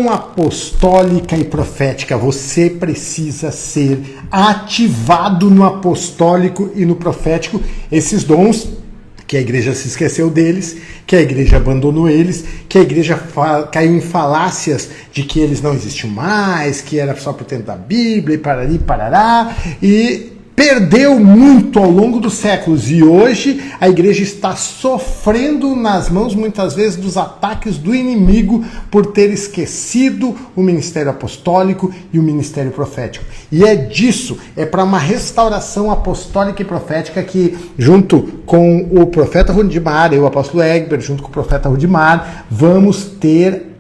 Apostólica e profética. Você precisa ser ativado no apostólico e no profético. Esses dons que a igreja se esqueceu deles, que a igreja abandonou eles, que a igreja caiu em falácias de que eles não existiam mais, que era só pro tempo da Bíblia e parari, parará, e perdeu muito ao longo dos séculos, e hoje a igreja está sofrendo nas mãos, muitas vezes, dos ataques do inimigo por ter esquecido o ministério apostólico e o ministério profético. E é disso, é para uma restauração apostólica e profética que, junto com o profeta Rudimar, eu, o apóstolo Egbert, junto com o profeta Rudimar, vamos ter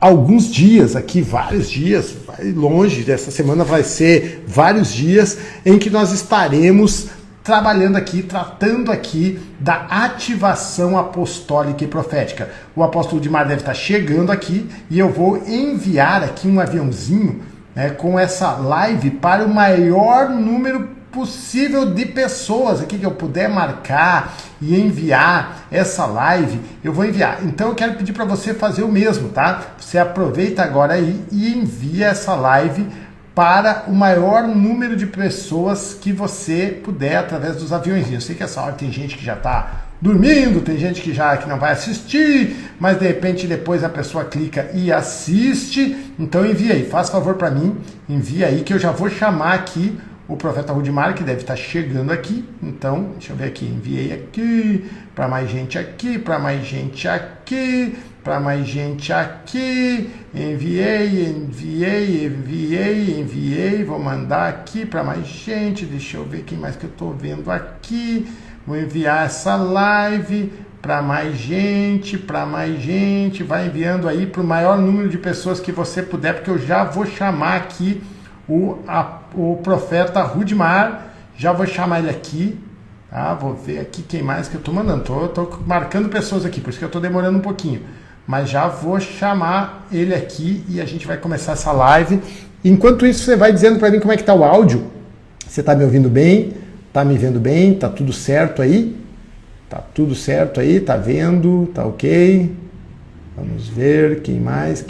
alguns dias aqui, vários dias, vai longe, dessa semana vai ser vários dias, em que nós estaremos trabalhando aqui, tratando aqui da ativação apostólica e profética. O apóstolo Dimar deve estar chegando aqui e eu vou enviar aqui um aviãozinho, né, com essa live para o maior número possível de pessoas aqui que eu puder marcar e enviar essa live, eu vou enviar. Então eu quero pedir para você fazer o mesmo, tá? Você aproveita agora aí e envia essa live para o maior número de pessoas que você puder através dos aviõezinhos. Eu sei que essa hora tem gente que já está dormindo, tem gente que não vai assistir, mas de repente depois a pessoa clica e assiste. Então envia aí, faz favor para mim, envia aí que eu já vou chamar aqui o profeta Rudimar, que deve estar chegando aqui. Então, deixa eu ver aqui, enviei aqui, para mais gente aqui, para mais gente aqui, para mais gente aqui, enviei, vou mandar aqui para mais gente, deixa eu ver quem mais que eu estou vendo aqui, vou enviar essa live para mais gente, vai enviando aí para o maior número de pessoas que você puder, porque eu já vou chamar aqui o profeta Rudimar, já vou chamar ele aqui, tá? Vou ver aqui quem mais que eu tô mandando, tô marcando pessoas aqui, por isso que eu tô demorando um pouquinho, mas já vou chamar ele aqui e a gente vai começar essa live. Enquanto isso, você vai dizendo para mim como é que tá o áudio. Você tá me ouvindo bem? Tá me vendo bem? Tá tudo certo aí? Tá tudo certo aí? Tá vendo? Tá ok? Vamos ver, quem mais?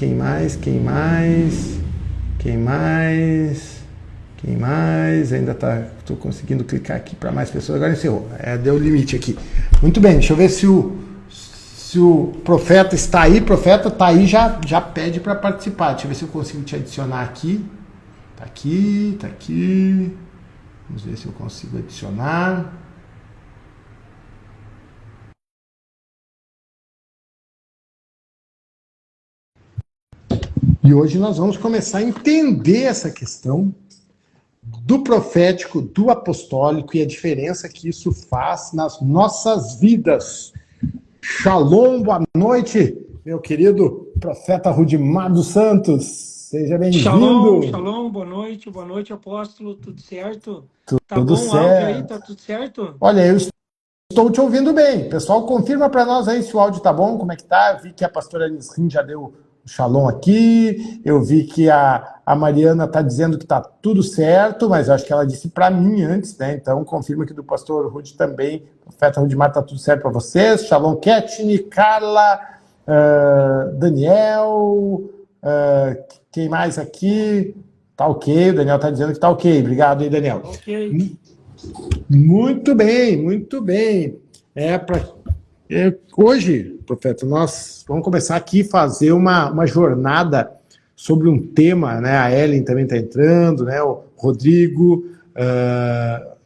Ainda estou conseguindo clicar aqui para mais pessoas. Agora encerrou. Deu limite aqui. Muito bem, deixa eu ver se o profeta está aí. Profeta está aí, já pede para participar. Deixa eu ver se eu consigo te adicionar aqui. Tá aqui. Vamos ver se eu consigo adicionar. E hoje nós vamos começar a entender essa questão do profético, do apostólico e a diferença que isso faz nas nossas vidas. Shalom, boa noite, meu querido profeta Rudimar dos Santos. Seja bem-vindo. Shalom, boa noite, apóstolo, tudo certo? Tá Tudo bom certo. O áudio aí, tá tudo certo? Olha, eu estou te ouvindo bem. Pessoal, confirma para nós aí se o áudio tá bom, como é que tá. Eu vi que a pastora Nisrin já deu Shalom aqui, eu vi que a Mariana está dizendo que está tudo certo, mas eu acho que ela disse para mim antes, né? Então confirma que do pastor Rudy também, o profeta Rudimar, está tudo certo para vocês. Shalom Ketni, Carla, Daniel, quem mais aqui? Tá ok, o Daniel está dizendo que tá ok. Obrigado aí, Daniel. Ok. Muito bem. Hoje, profeta, nós vamos começar aqui a fazer uma jornada sobre um tema, né? A Ellen também está entrando, né? O Rodrigo,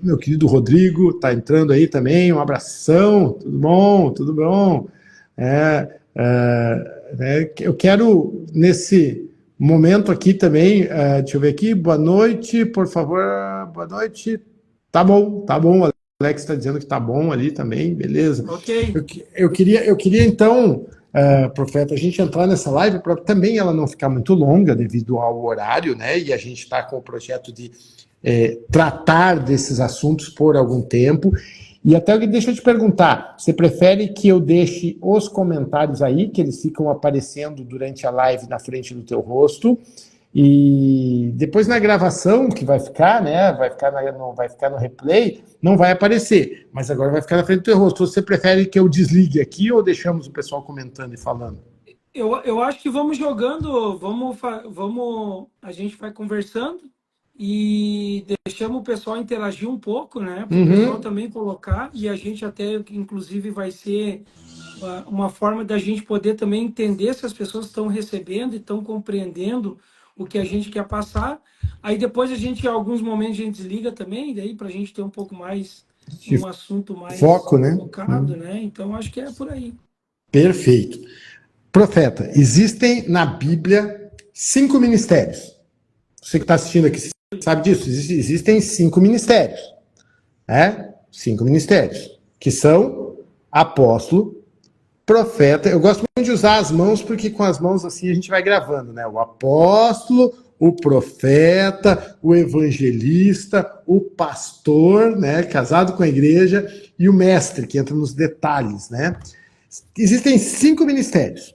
meu querido Rodrigo, está entrando aí também. Um abração, tudo bom? Eu quero, nesse momento aqui também, deixa eu ver aqui, boa noite, por favor, boa noite. Tá bom. Alex está dizendo que tá bom ali também, beleza. Ok. Eu queria então, profeta, a gente entrar nessa live para também ela não ficar muito longa devido ao horário, né? E a gente está com o projeto de tratar desses assuntos por algum tempo. E até deixa eu te perguntar, você prefere que eu deixe os comentários aí, que eles ficam aparecendo durante a live na frente do teu rosto? E depois na gravação, que vai ficar, né? Vai ficar no replay, não vai aparecer, mas agora vai ficar na frente do teu rosto. Você prefere que eu desligue aqui ou deixamos o pessoal comentando e falando? eu acho que vamos jogando, a gente vai conversando e deixamos o pessoal interagir um pouco, né? Para o pessoal Uhum. também colocar, e a gente até, inclusive, vai ser uma forma da gente poder também entender se as pessoas estão recebendo e estão compreendendo o que a gente quer passar. Aí depois a gente, em alguns momentos, a gente desliga também, daí para a gente ter um pouco mais, De um assunto mais foco, né? focado, né? Então acho que é por aí. Perfeito. Profeta, existem na Bíblia 5 ministérios. Você que está assistindo aqui sabe disso? Existem 5 ministérios, né? 5 ministérios, que são apóstolo, profeta. Eu gosto muito de usar as mãos, porque com as mãos assim a gente vai gravando, né? O apóstolo, o profeta, o evangelista, o pastor, né? Casado com a igreja, e o mestre, que entra nos detalhes, né? Existem 5 ministérios.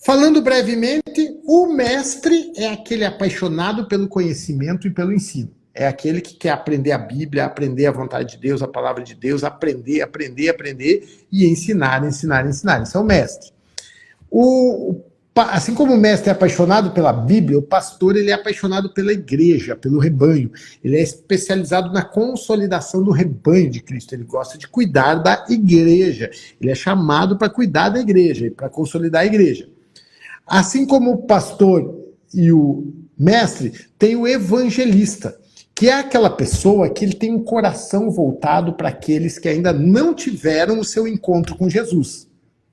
Falando brevemente, o mestre é aquele apaixonado pelo conhecimento e pelo ensino. É aquele que quer aprender a Bíblia, aprender a vontade de Deus, a palavra de Deus, aprender, aprender, aprender e ensinar, ensinar, ensinar. Esse é o mestre. Assim como o mestre é apaixonado pela Bíblia, o pastor ele é apaixonado pela igreja, pelo rebanho. Ele é especializado na consolidação do rebanho de Cristo. Ele gosta de cuidar da igreja. Ele é chamado para cuidar da igreja e para consolidar a igreja. Assim como o pastor e o mestre, tem o evangelista, que é aquela pessoa que ele tem um coração voltado para aqueles que ainda não tiveram o seu encontro com Jesus,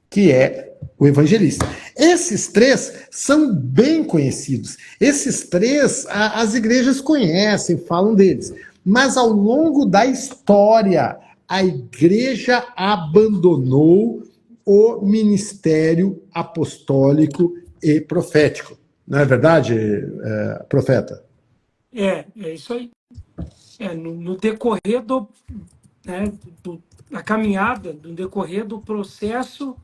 que é o evangelista. Esses 3 são bem conhecidos. Esses 3, as igrejas conhecem, falam deles. Mas ao longo da história, a igreja abandonou o ministério apostólico e profético. Não é verdade, profeta? É isso aí. No decorrer né, da caminhada, no decorrer do processo,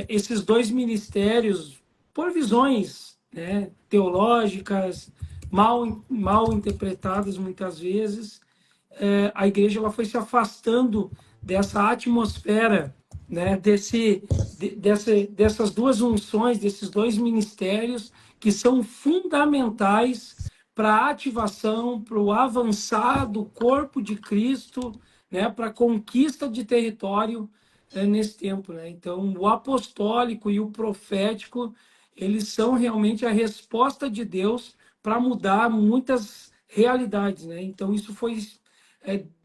esses dois ministérios, por visões, né, teológicas, mal interpretadas muitas vezes, a igreja ela foi se afastando dessa atmosfera, né, dessas duas unções, desses dois ministérios que são fundamentais para a ativação, para o avançar do corpo de Cristo, né, para a conquista de território nesse tempo, né? Então, o apostólico e o profético, eles são realmente a resposta de Deus para mudar muitas realidades, né? Então, isso foi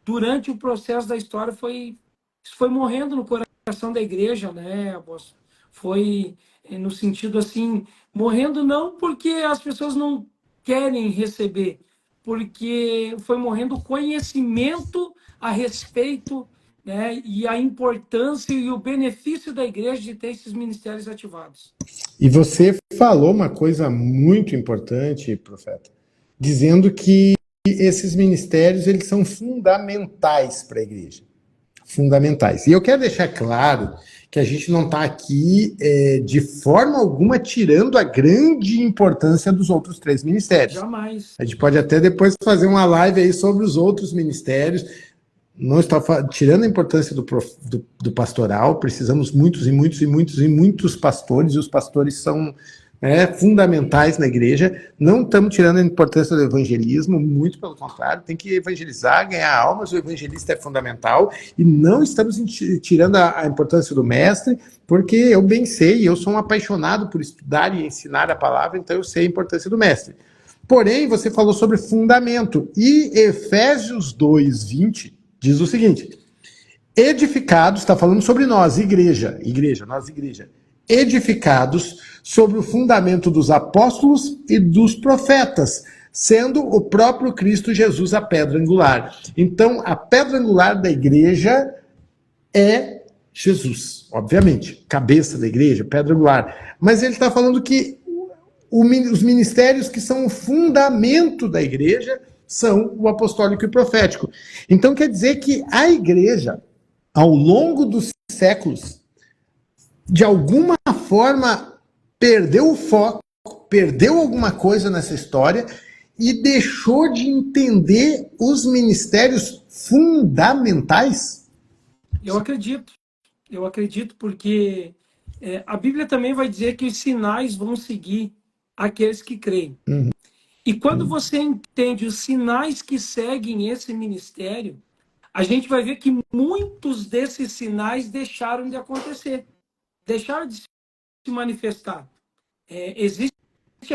durante o processo da história isso foi morrendo no coração da igreja, né, apóstolo? Foi no sentido assim, morrendo não porque as pessoas não querem receber, porque foi morrendo o conhecimento a respeito, né, e a importância e o benefício da igreja de ter esses ministérios ativados. E você falou uma coisa muito importante, profeta, dizendo que esses ministérios eles são fundamentais para a igreja. Fundamentais. E eu quero deixar claro que a gente não está aqui de forma alguma tirando a grande importância dos outros 3 ministérios. Jamais. A gente pode até depois fazer uma live aí sobre os outros ministérios. Não está tirando a importância do pastoral, precisamos muitos e muitos e muitos e muitos pastores, e os pastores são fundamentais na igreja. Não estamos tirando a importância do evangelismo, muito pelo contrário, tem que evangelizar, ganhar almas, o evangelista é fundamental, e não estamos tirando a importância do mestre, porque eu bem sei, eu sou um apaixonado por estudar e ensinar a palavra, então eu sei a importância do mestre. Porém, você falou sobre fundamento, e Efésios 2:20 diz o seguinte: edificados, está falando sobre nós, igreja, nós igreja, edificados sobre o fundamento dos apóstolos e dos profetas, sendo o próprio Cristo Jesus a pedra angular. Então, a pedra angular da igreja é Jesus, obviamente, cabeça da igreja, pedra angular. Mas ele está falando que os ministérios que são o fundamento da igreja são o apostólico e profético. Então quer dizer que a igreja, ao longo dos séculos, de alguma forma perdeu o foco, perdeu alguma coisa nessa história e deixou de entender os ministérios fundamentais? Eu acredito porque A Bíblia também vai dizer que os sinais vão seguir aqueles que creem. Uhum. E quando você entende os sinais que seguem esse ministério, a gente vai ver que muitos desses sinais deixaram de acontecer, deixaram de se manifestar. Existe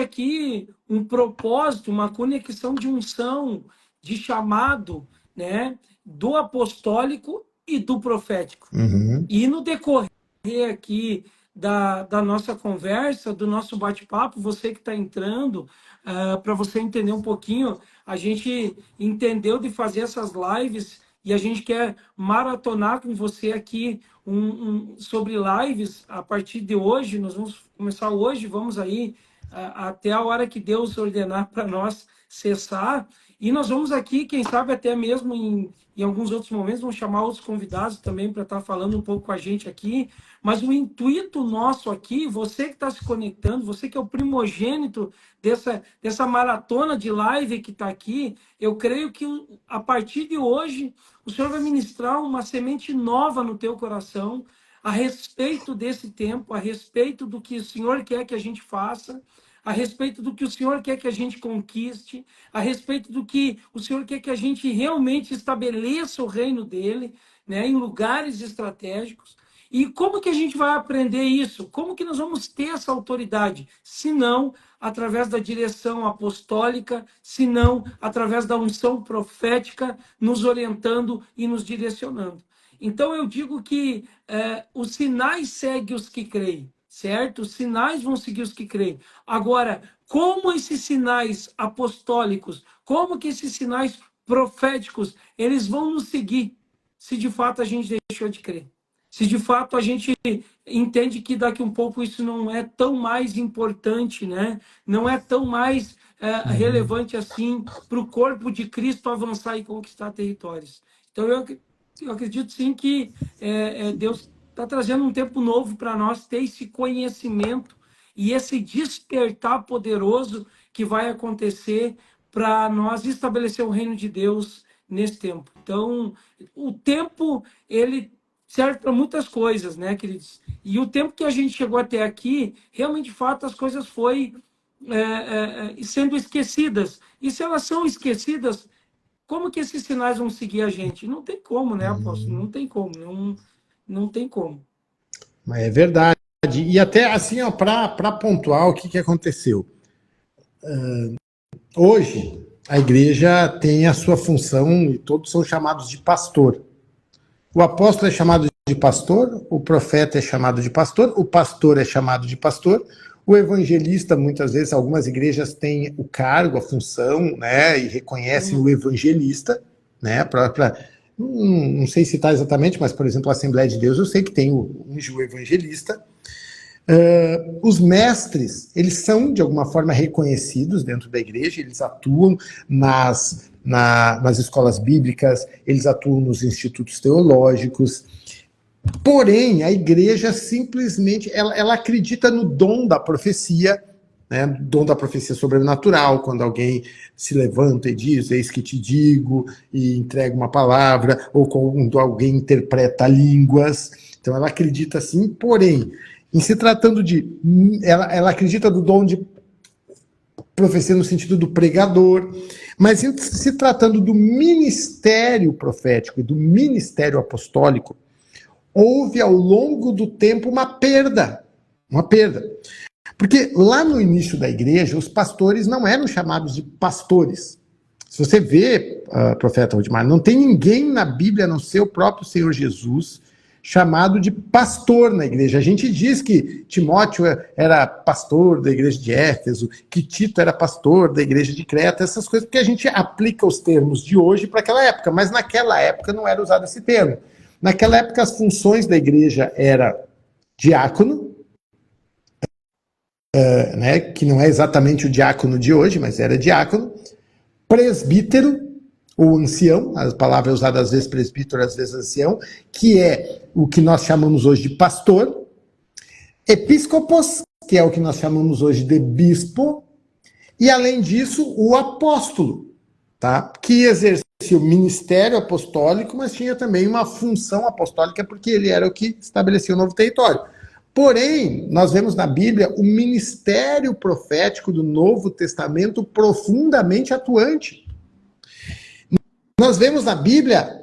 aqui um propósito, uma conexão de unção, de chamado, né, do apostólico e do profético. Uhum. E no decorrer aqui da nossa conversa, do nosso bate-papo, você que está entrando, para você entender um pouquinho, a gente entendeu de fazer essas lives e a gente quer maratonar com você aqui sobre lives a partir de hoje. Nós vamos começar hoje, vamos aí até a hora que Deus ordenar para nós cessar. E nós vamos aqui, quem sabe até mesmo em alguns outros momentos, vamos chamar outros convidados também para estar falando um pouco com a gente aqui. Mas o intuito nosso aqui, você que está se conectando, você que é o primogênito dessa maratona de live que está aqui, eu creio que a partir de hoje, o Senhor vai ministrar uma semente nova no teu coração, a respeito desse tempo, a respeito do que o Senhor quer que a gente faça, a respeito do que o Senhor quer que a gente conquiste, a respeito do que o Senhor quer que a gente realmente estabeleça o reino dele, né, em lugares estratégicos. E como que a gente vai aprender isso? Como que nós vamos ter essa autoridade? Se não através da direção apostólica, se não através da unção profética, nos orientando e nos direcionando. Então eu digo que os sinais seguem os que creem, certo? Os sinais vão seguir os que creem. Agora, como esses sinais apostólicos, como que esses sinais proféticos, eles vão nos seguir se de fato a gente deixou de crer? Se de fato a gente entende que daqui um pouco isso não é tão mais importante, né? Não é tão mais relevante assim para o corpo de Cristo avançar e conquistar territórios. Então eu acredito sim que Deus está trazendo um tempo novo para nós ter esse conhecimento e esse despertar poderoso que vai acontecer para nós estabelecer o reino de Deus nesse tempo. Então, o tempo, ele serve para muitas coisas, né, queridos? E o tempo que a gente chegou até aqui, realmente, de fato, as coisas foi sendo esquecidas. E se elas são esquecidas, como que esses sinais vão seguir a gente? Não tem como, né, apóstolo? Não tem como, não tem como. É verdade. E até assim, para pontuar o que aconteceu. Hoje, a igreja tem a sua função e todos são chamados de pastor. O apóstolo é chamado de pastor, o profeta é chamado de pastor, o pastor é chamado de pastor, o evangelista, muitas vezes, algumas igrejas têm o cargo, a função, né, e reconhecem o evangelista, né, não sei citar exatamente, mas, por exemplo, a Assembleia de Deus, eu sei que tem o evangelista. Os mestres, eles são, de alguma forma, reconhecidos dentro da igreja, eles atuam nas escolas bíblicas, eles atuam nos institutos teológicos. Porém, a igreja simplesmente, ela acredita no dom da profecia, né, dom da profecia sobrenatural, quando alguém se levanta e diz, eis que te digo, e entrega uma palavra, ou quando alguém interpreta línguas. Então ela acredita assim, porém, em se tratando de... Ela acredita no dom de profecia no sentido do pregador, mas em se tratando do ministério profético e do ministério apostólico, houve ao longo do tempo uma perda. Uma perda. Porque lá no início da igreja, os pastores não eram chamados de pastores. Se você vê, profeta Waldemar, não tem ninguém na Bíblia, a não ser o próprio Senhor Jesus, chamado de pastor na igreja. A gente diz que Timóteo era pastor da igreja de Éfeso, que Tito era pastor da igreja de Creta, essas coisas, porque a gente aplica os termos de hoje para aquela época, mas naquela época não era usado esse termo. Naquela época as funções da igreja era diácono, né, que não é exatamente o diácono de hoje, mas era diácono, presbítero, ou ancião, a palavra é usada às vezes presbítero, às vezes ancião, que é o que nós chamamos hoje de pastor, episcopos, que é o que nós chamamos hoje de bispo, e além disso, o apóstolo, tá? Que exercia o ministério apostólico, mas tinha também uma função apostólica, porque ele era o que estabelecia o novo território. Porém, nós vemos na Bíblia o ministério profético do Novo Testamento profundamente atuante. Nós vemos na Bíblia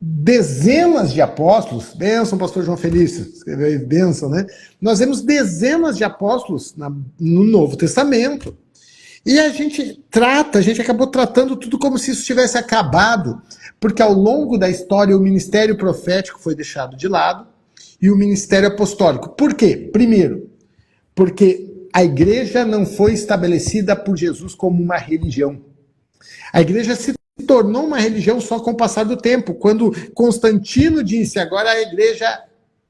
dezenas de apóstolos, bênção, pastor João Felício, escreveu aí, bênção, né? Nós vemos dezenas de apóstolos no Novo Testamento. E a gente acabou tratando tudo como se isso tivesse acabado, porque ao longo da história o ministério profético foi deixado de lado e o ministério apostólico. Por quê? Primeiro, porque a igreja não foi estabelecida por Jesus como uma religião. A igreja se tornou uma religião só com o passar do tempo. Quando Constantino disse, agora a igreja,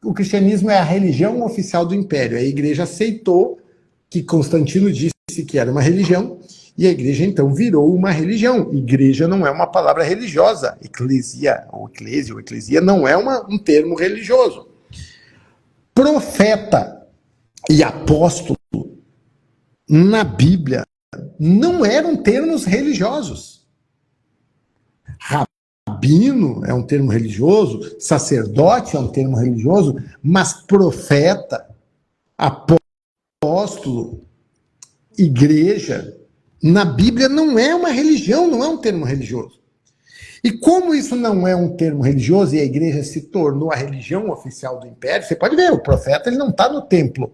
o cristianismo é a religião oficial do império. A igreja aceitou que Constantino disse que era uma religião, e a igreja então virou uma religião. Igreja não é uma palavra religiosa. Eclesia, ou eclesia não é um termo religioso. Profeta e apóstolo na Bíblia não eram termos religiosos. Rabino é um termo religioso, sacerdote é um termo religioso, mas profeta, apóstolo, igreja, na Bíblia não é uma religião, não é um termo religioso. E como isso não é um termo religioso e a igreja se tornou a religião oficial do império, você pode ver, o profeta ele não está no templo.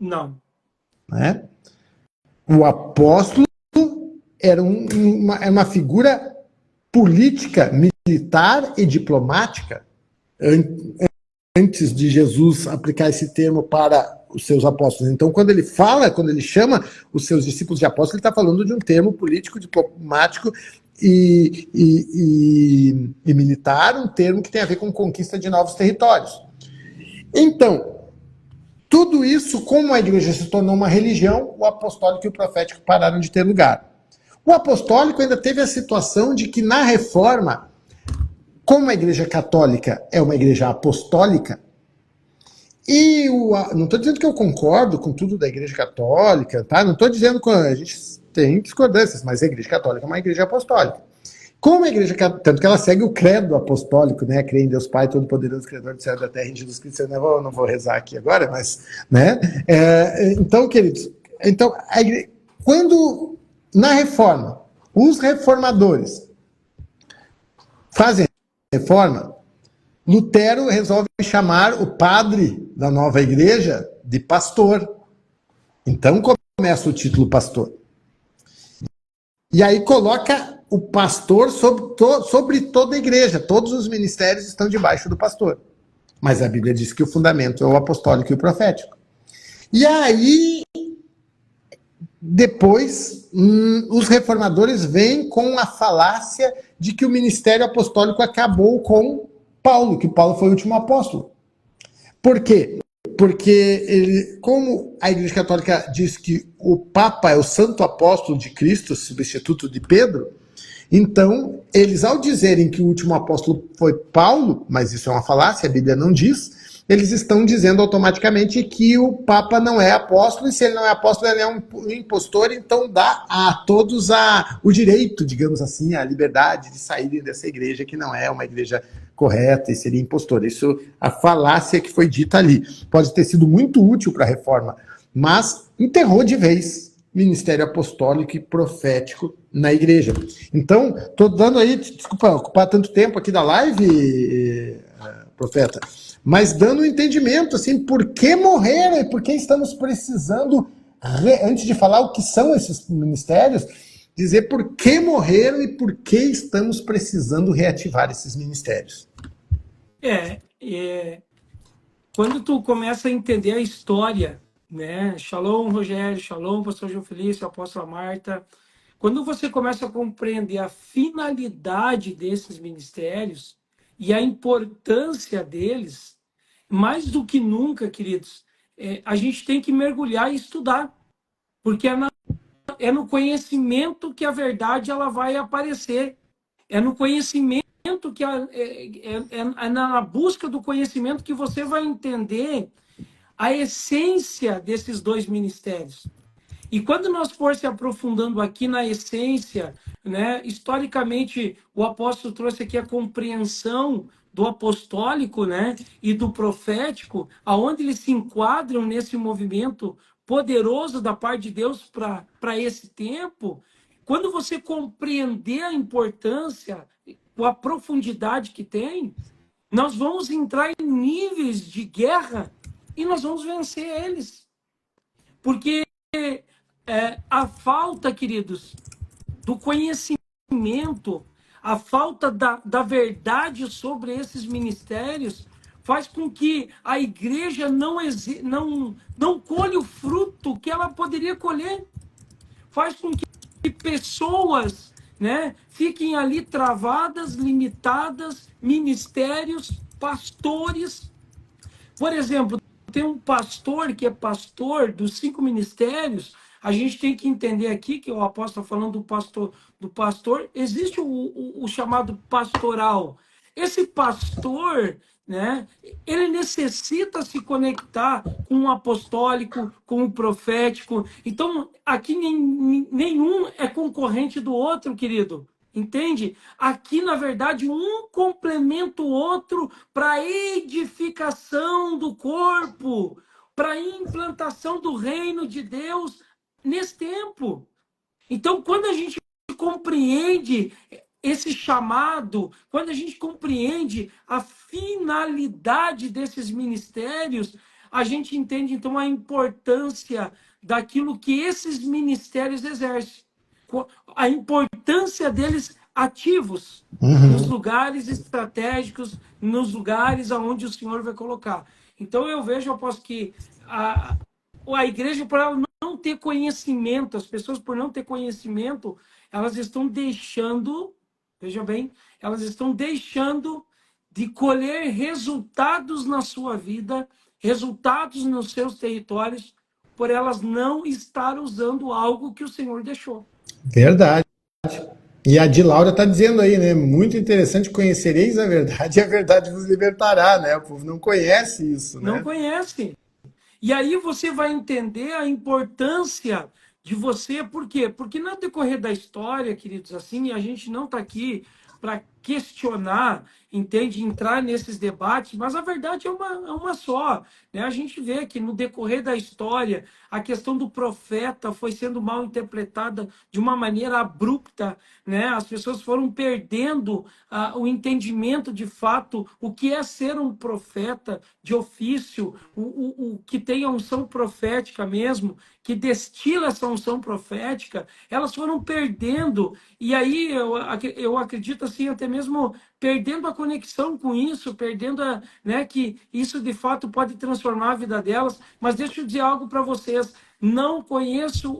Não. Né? O apóstolo era uma figura política, militar e diplomática. Antes de Jesus aplicar esse termo para os seus apóstolos. Então, quando ele chama os seus discípulos de apóstolos, ele está falando de um termo político, diplomático e militar, um termo que tem a ver com conquista de novos territórios. Então, tudo isso, como a igreja se tornou uma religião, o apostólico e o profético pararam de ter lugar. O apostólico ainda teve a situação de que na Reforma, como a igreja católica é uma igreja apostólica, não estou dizendo que eu concordo com tudo da igreja católica, tá? Não estou dizendo que a gente tem discordâncias, mas a igreja católica é uma igreja apostólica. Como a igreja católica, tanto que ela segue o credo apostólico, né? Crê em Deus Pai, Todo-Poderoso, Criador do céu e da terra, em Jesus Cristo. Eu não vou rezar aqui agora, mas, né? Então, queridos, quando na Reforma, os reformadores fazem a reforma, Lutero resolve chamar o padre da nova igreja de pastor. Então começa o título pastor. E aí coloca o pastor sobre toda a igreja. Todos os ministérios estão debaixo do pastor. Mas a Bíblia diz que o fundamento é o apostólico e o profético. E aí, depois, os reformadores vêm com a falácia de que o ministério apostólico acabou com Paulo, que Paulo foi o último apóstolo. Por quê? Porque, como a Igreja Católica diz que o Papa é o santo apóstolo de Cristo, substituto de Pedro, então, eles, ao dizerem que o último apóstolo foi Paulo, mas isso é uma falácia, a Bíblia não diz, eles estão dizendo automaticamente que o Papa não é apóstolo, e se ele não é apóstolo, ele é um impostor, então dá a todos o direito, digamos assim, a liberdade de saírem dessa igreja, que não é uma igreja correta e seria impostor. Isso, a falácia que foi dita ali. Pode ter sido muito útil para a reforma, mas enterrou de vez ministério apostólico e profético na igreja. Então, estou dando aí, desculpa ocupar tanto tempo aqui da live, profeta, mas dando um entendimento, assim, por que morreram e por que estamos precisando, antes de falar o que são esses ministérios, dizer por que morreram e por que estamos precisando reativar esses ministérios. Quando tu começa a entender a história, né? Shalom, Rogério, shalom, pastor João Felício, apóstola Marta. Quando você começa a compreender a finalidade desses ministérios e a importância deles, mais do que nunca, queridos, a gente tem que mergulhar e estudar, porque é no conhecimento que a verdade ela vai aparecer, é no conhecimento que é na busca do conhecimento que você vai entender a essência desses dois ministérios. E quando nós for se aprofundando aqui na essência, né, historicamente, o apóstolo trouxe aqui a compreensão do apostólico, né, e do profético, aonde eles se enquadram nesse movimento poderoso da parte de Deus para esse tempo, quando você compreender a importância, com a profundidade que tem, nós vamos entrar em níveis de guerra e nós vamos vencer eles. Porque a falta, queridos, do conhecimento, a falta da verdade sobre esses ministérios faz com que a igreja não colhe o fruto que ela poderia colher. Faz com que pessoas, né, fiquem ali travadas, limitadas, ministérios, pastores. Por exemplo, tem um pastor que é pastor dos 5 ministérios. A gente tem que entender aqui que o apóstolo está falando do pastor, existe o chamado pastoral. Esse pastor, né, ele necessita se conectar com o apostólico, com o profético. Então, aqui nenhum é concorrente do outro, querido. Entende? Aqui, na verdade, um complementa o outro para edificação do corpo, para implantação do reino de Deus nesse tempo. Então, quando a gente compreende esse chamado, quando a gente compreende a finalidade desses ministérios, a gente entende então a importância daquilo que esses ministérios exercem, a importância deles ativos nos lugares estratégicos, nos lugares aonde o Senhor vai colocar. Então eu vejo, eu posso que a igreja, por ela não ter conhecimento, as pessoas por não ter conhecimento, elas estão deixando, veja bem, elas estão deixando de colher resultados na sua vida, resultados nos seus territórios, por elas não estar usando algo que o Senhor deixou. Verdade. E a de Laura está dizendo aí, né? Muito interessante, conhecereis a verdade e a verdade vos libertará, né? O povo não conhece isso, né? Não conhece. E aí você vai entender a importância de você, por quê? Porque no decorrer da história, queridos, assim, a gente não está aqui para questionar, entende? Entrar nesses debates, mas a verdade é uma só, né? A gente vê que no decorrer da história, a questão do profeta foi sendo mal interpretada de uma maneira abrupta, né? As pessoas foram perdendo o entendimento de fato, o que é ser um profeta de ofício, o que tem a unção profética mesmo, que destila essa unção profética, elas foram perdendo, e aí eu acredito assim, até mesmo perdendo a conexão com isso, perdendo né, que isso de fato pode transformar a vida delas. Mas deixa eu dizer algo para vocês, não conheço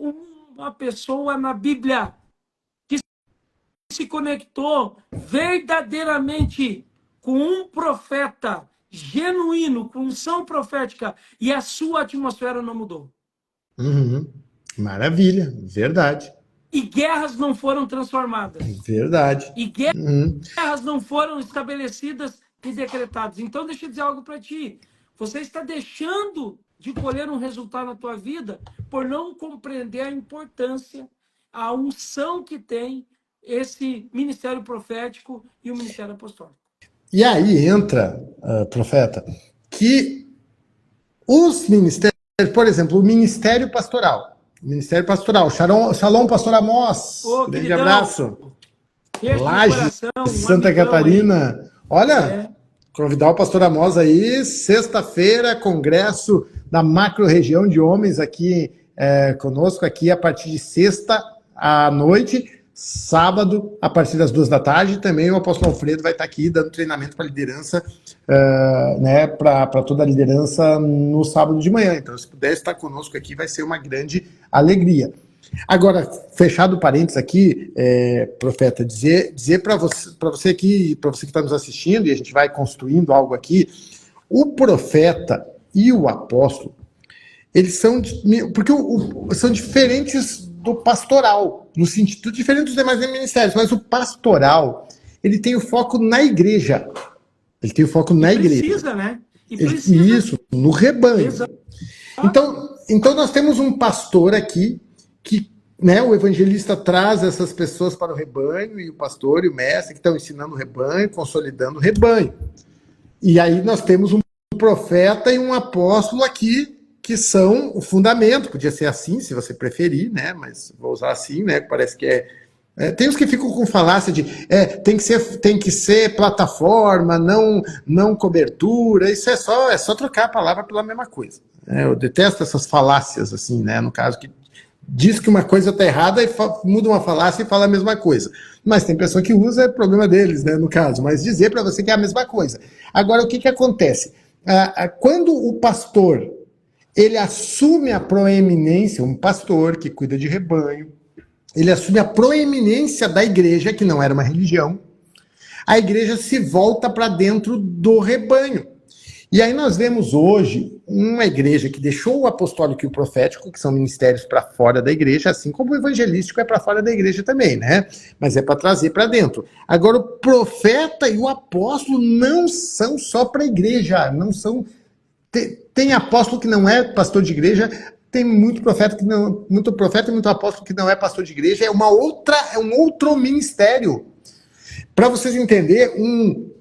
uma pessoa na Bíblia que se conectou verdadeiramente com um profeta genuíno, com unção profética, e a sua atmosfera não mudou. Maravilha, verdade. E guerras não foram transformadas. Verdade. E guerras não foram estabelecidas e decretadas. Então, deixa eu dizer algo para ti. Você está deixando de colher um resultado na tua vida por não compreender a importância, a unção que tem esse ministério profético e o ministério apostólico. E aí entra, profeta, que os ministérios, por exemplo, o Ministério Pastoral. Shalom, pastor Amós. Grande queridão, abraço. Laje, Santa Catarina. Aí. Olha, convidar o pastor Amós aí, sexta-feira, congresso da macro-região de homens aqui conosco, aqui a partir de sexta à noite, sábado, a partir das 2 da tarde, também o apóstolo Alfredo vai estar aqui dando treinamento para liderança, né, para toda a liderança no sábado de manhã. Então, se puder estar conosco aqui, vai ser uma grande alegria. Agora, fechado parênteses aqui, profeta, dizer para você que está nos assistindo, e a gente vai construindo algo aqui, o profeta e o apóstolo, eles são são diferentes do pastoral, no sentido diferente dos demais ministérios, mas o pastoral, ele tem o foco na igreja. Ele tem o foco na igreja. Precisa, né? Isso, no rebanho. Então nós temos um pastor aqui que né, o evangelista traz essas pessoas para o rebanho, e o pastor e o mestre que estão ensinando o rebanho, consolidando o rebanho. E aí nós temos um profeta e um apóstolo aqui, que são o fundamento. Podia ser assim, se você preferir, né? Mas vou usar assim, né? Parece que tem os que ficam com falácia de tem que ser plataforma, não cobertura. Isso é só trocar a palavra pela mesma coisa. Eu detesto essas falácias, assim, né? No caso, que diz que uma coisa está errada e muda uma falácia e fala a mesma coisa. Mas tem pessoa que usa, é problema deles, né, no caso. Mas dizer para você que é a mesma coisa. Agora, o que acontece? Quando o pastor ele assume a proeminência, um pastor que cuida de rebanho, ele assume a proeminência da igreja, que não era uma religião, a igreja se volta para dentro do rebanho. E aí nós vemos hoje uma igreja que deixou o apostólico e o profético, que são ministérios para fora da igreja, assim como o evangelístico é para fora da igreja também, né? Mas é para trazer para dentro. Agora, o profeta e o apóstolo não são só para a igreja, não são... Tem apóstolo que não é pastor de igreja, tem muito profeta e muito apóstolo que não é pastor de igreja, é um outro ministério. Para vocês entenderem,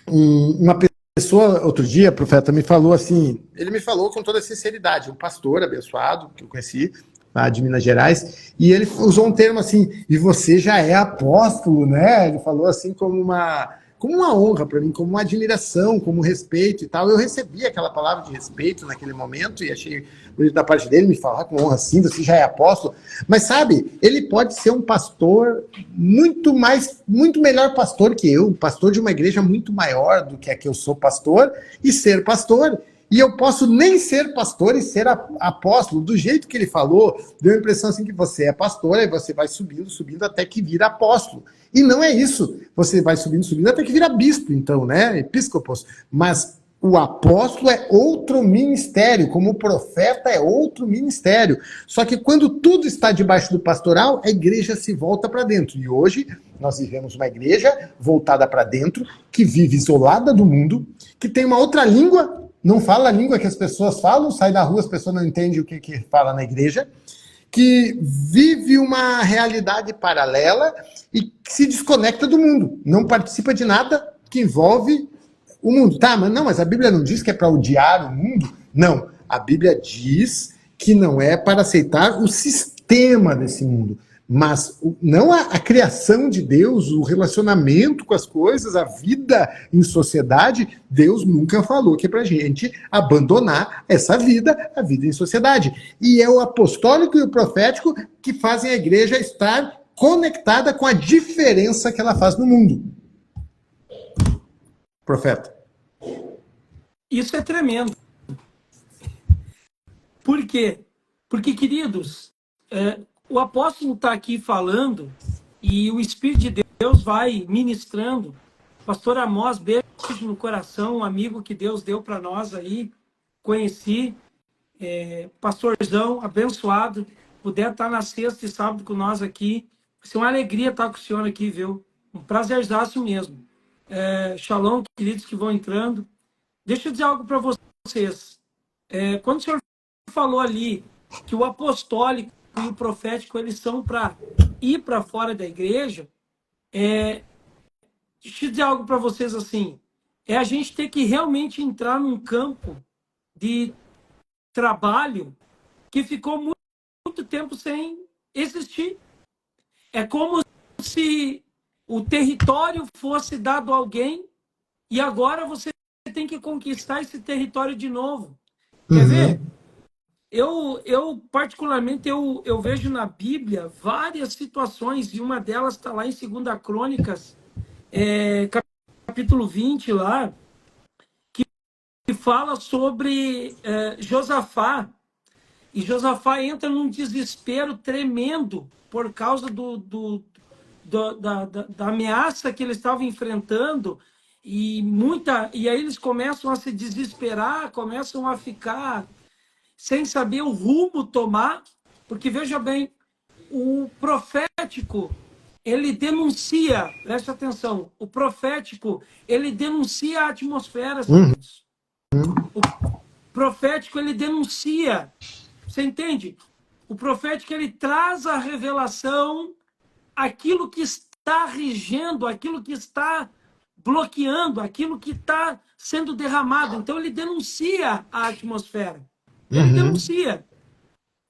uma pessoa, outro dia, profeta, me falou assim, ele me falou com toda sinceridade, um pastor abençoado, que eu conheci, lá de Minas Gerais, e ele usou um termo assim, e você já é apóstolo, né? Ele falou assim como uma honra para mim, como uma admiração, como um respeito e tal. Eu recebi aquela palavra de respeito naquele momento e achei bonito da parte dele me falar com honra assim, você já é apóstolo. Mas sabe, ele pode ser um pastor muito melhor pastor que eu, pastor de uma igreja muito maior do que a que eu sou pastor, e ser pastor. E eu posso nem ser pastor e ser apóstolo. Do jeito que ele falou, deu a impressão assim que você é pastor, aí você vai subindo, subindo até que vira apóstolo. E não é isso. Você vai subindo, subindo até que vira bispo, então, né? Episcopos. Mas o apóstolo é outro ministério, como o profeta é outro ministério. Só que quando tudo está debaixo do pastoral, a igreja se volta para dentro. E hoje nós vivemos uma igreja voltada para dentro, que vive isolada do mundo, que tem uma outra língua, não fala a língua que as pessoas falam, sai da rua, as pessoas não entendem o que fala na igreja, que vive uma realidade paralela e que se desconecta do mundo, não participa de nada que envolve o mundo. Tá, mas a Bíblia não diz que é para odiar o mundo? Não, a Bíblia diz que não é para aceitar o sistema desse mundo, mas não a criação de Deus, o relacionamento com as coisas, a vida em sociedade. Deus nunca falou que é pra gente abandonar essa vida, a vida em sociedade. E é o apostólico e o profético que fazem a igreja estar conectada com a diferença que ela faz no mundo. Profeta. Isso é tremendo. Por quê? Porque, queridos, o apóstolo está aqui falando e o Espírito de Deus vai ministrando. Pastor Amós, beijo no coração, um amigo que Deus deu para nós aí, conheci, pastorzão, abençoado, puder estar na sexta e sábado com nós aqui, vai ser uma alegria estar com o senhor aqui, viu? Um prazerzaço mesmo. Shalom, queridos que vão entrando. Deixa eu dizer algo para vocês. Quando o senhor falou ali que o apostólico e o profético eles são para ir para fora da igreja, deixa eu dizer algo para vocês assim, a gente ter que realmente entrar num campo de trabalho que ficou muito tempo sem existir. É como se o território fosse dado a alguém e agora você tem que conquistar esse território de novo. Quer ver? Eu particularmente, eu vejo na Bíblia várias situações, e uma delas está lá em 2 Crônicas, capítulo 20, lá, que fala sobre Josafá. E Josafá entra num desespero tremendo por causa da ameaça que ele estava enfrentando. E aí eles começam a se desesperar, começam a ficar sem saber o rumo tomar, porque veja bem, o profético, ele denuncia, preste atenção, o profético, ele denuncia a atmosfera. O profético, ele denuncia, você entende? O profético, ele traz a revelação, aquilo que está regendo, aquilo que está bloqueando, aquilo que está sendo derramado. Então ele denuncia a atmosfera. Ele denuncia.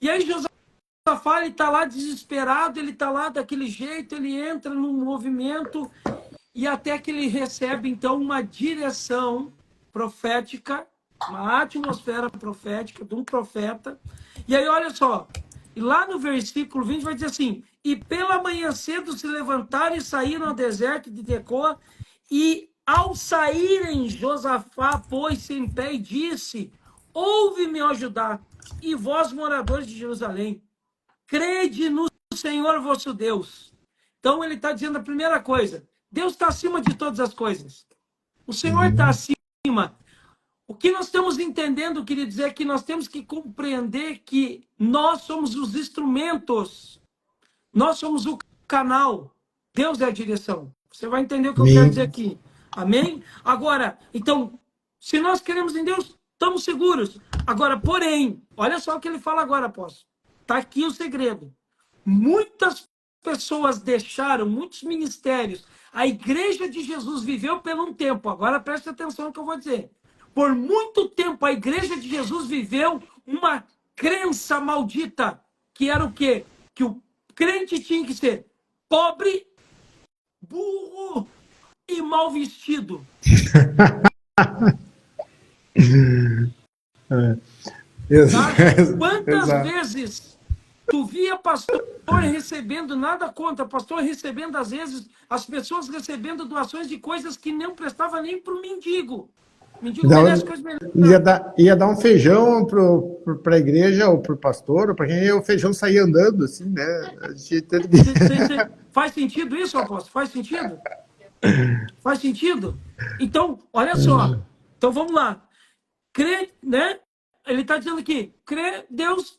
E aí Josafá, ele está lá desesperado, ele está lá daquele jeito, ele entra num movimento e até que ele recebe, então, uma direção profética, uma atmosfera profética de um profeta. E aí, olha só, e lá no versículo 20 vai dizer assim: e pela manhã cedo se levantaram e saíram ao deserto de Tecoa, e ao saírem, Josafá pôs-se em pé e disse: ouve-me, ó Judá, e vós, moradores de Jerusalém, crede no Senhor vosso Deus. Então ele está dizendo a primeira coisa: Deus está acima de todas as coisas. O Senhor está acima. O que nós estamos entendendo, queria dizer, é que nós temos que compreender que nós somos os instrumentos, nós somos o canal, Deus é a direção. Você vai entender o que eu quero dizer aqui. Amém? Agora, então, se nós queremos em Deus, estamos seguros. Agora, porém, olha só o que ele fala agora, apóstolo. Está aqui o segredo. Muitas pessoas deixaram, muitos ministérios. A igreja de Jesus viveu por um tempo. Agora preste atenção no que eu vou dizer. Por muito tempo, a igreja de Jesus viveu uma crença maldita, que era o quê? Que o crente tinha que ser pobre, burro e mal vestido. Quantas vezes tu via pastor recebendo, nada contra, pastor recebendo, às vezes, as pessoas recebendo doações de coisas que não prestava nem para o mendigo. Mendigo merece coisa melhor. Ia dar um feijão para a igreja, ou para o pastor, ou para quem o feijão sair andando, assim, né? Faz sentido isso, apóstolo? Faz sentido? Faz sentido? Então, olha só. Então, vamos lá. Crê, né? Ele está dizendo aqui, crê, Deus,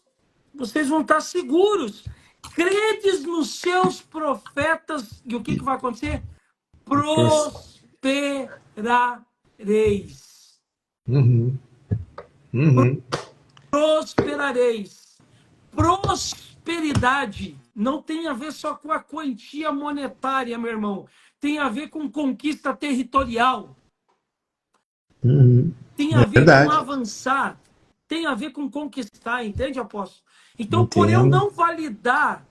vocês vão estar seguros. Credes nos seus profetas, e o que vai acontecer? Prosperareis. Prosperareis. Prosperidade não tem a ver só com a quantia monetária, meu irmão. Tem a ver com conquista territorial. Tem a ver com avançar. Tem a ver com conquistar, entende, apóstolo? Então, por eu não validar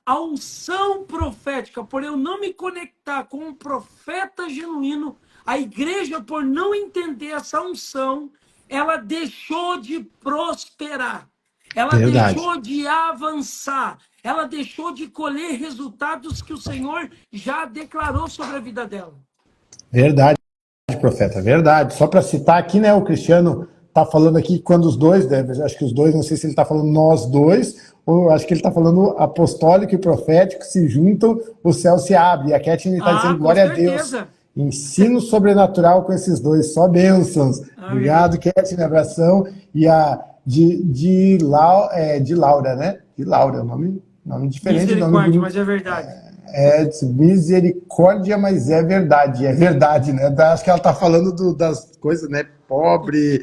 a unção profética, por eu não me conectar com um profeta genuíno, a igreja, por não entender essa unção, ela deixou de prosperar. Ela deixou de avançar. Ela deixou de colher resultados que o Senhor já declarou sobre a vida dela. Verdade, profeta, verdade. Só para citar aqui, né, o Cristiano está falando aqui quando os dois, acho que os dois, não sei se ele está falando nós dois, ou acho que ele está falando apostólico e profético se juntam, o céu se abre. E a Kathleen está dizendo glória a Deus. Ensino sobrenatural com esses dois, só bênçãos. Obrigado, Kathleen, abração. E a de Laura, né? De Laura, nome diferente. Misericórdia, mas é verdade. Misericórdia, mas é verdade, né? Acho que ela está falando das coisas, né? Pobre,